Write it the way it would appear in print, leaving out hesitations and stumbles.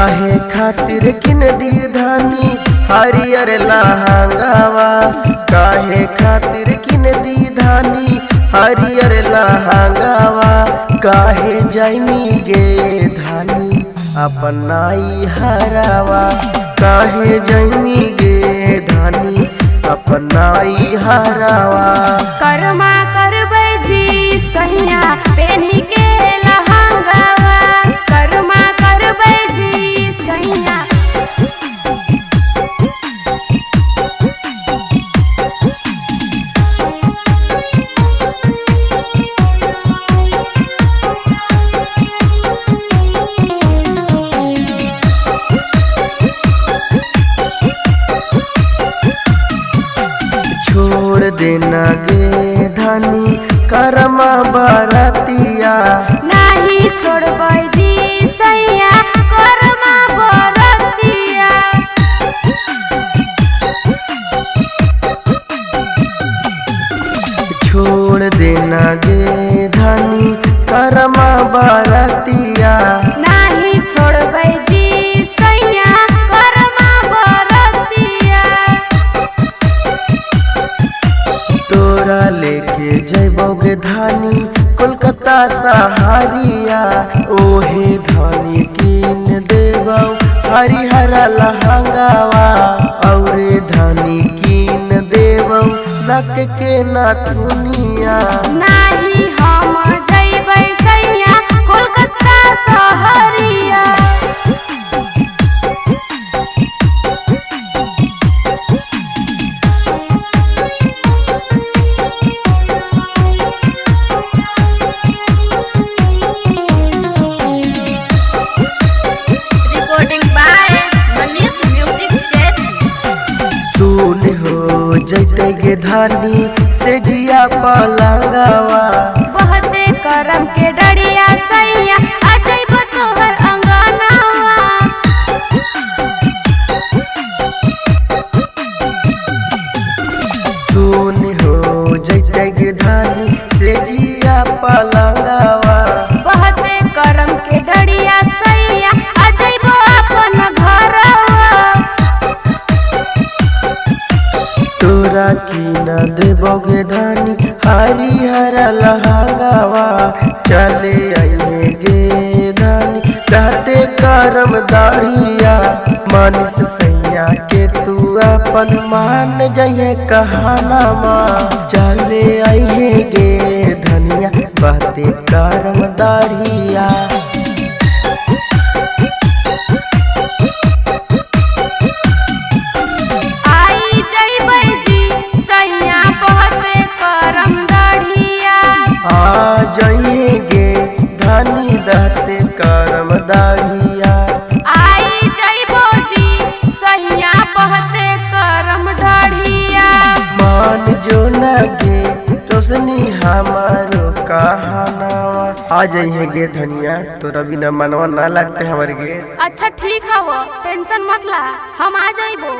काहे खातिर किन दी धानी हरियर लहंगावा, काहे खातिर किन दी धानी हरियर लहंगावा। काहे जाइमी गे धानी अपनाई हरावा, काहे जाइमी गे धानी अपनाई हरावा। कर्मा करबै जी सैया पेनी के लहंगावा, कर्मा करबै जी सैया। छोड़ देना गे धानी कर्मा बरतिया, नाही छोड़बै जी सैया कर्मा बरतिया। छोड़ देना गे धानी कर्मा बरतिया, नाही छोड़बै जी सैया कर्मा बरतिया। तोरा लेके जैबोगे धानी कोलकाता सहारिया, ओहे धानी कीन देबौ हरिहरा लहंगावा। औरे धानी कीन देबौ नक के नाथुनिया, नाही हम जैबै सैया कोलकाता सहरिया। Recording by Manish music chat. सुन हो जैते गे धानी से जिया पलंगावा, बहते करम के डरिया सैया आ जइबो तोहर अंगनावा। सुन हो जैते गे धानी से जिया पलंगावा। बहते करम के डरिया सैया आ जइबो अपन घरवा। तोरा की न देबोगे धानी हरिहरा लहंगावा। चले आइए गे धानी कहते करम दाढ़िया, मानिस सैया के तू अपन मान जाइए कहानामा। चले आइए गे धनिया कहते करम दाढ़िया। आई जइबै जी सैया बहते करम दाढ़िया। आ जाइए गे धानी दहते करम दाढ़िया। आई जइबो जी सैया बहते करम दाढ़िया। मान जो न गे रोशनी हमारो कहानावा। आ जाइए गे धनिया तोरा बिना मनवा ना लगते हमारे गे। अच्छा ठीक है वो टेंशन मत ला, हम आ जाइबो।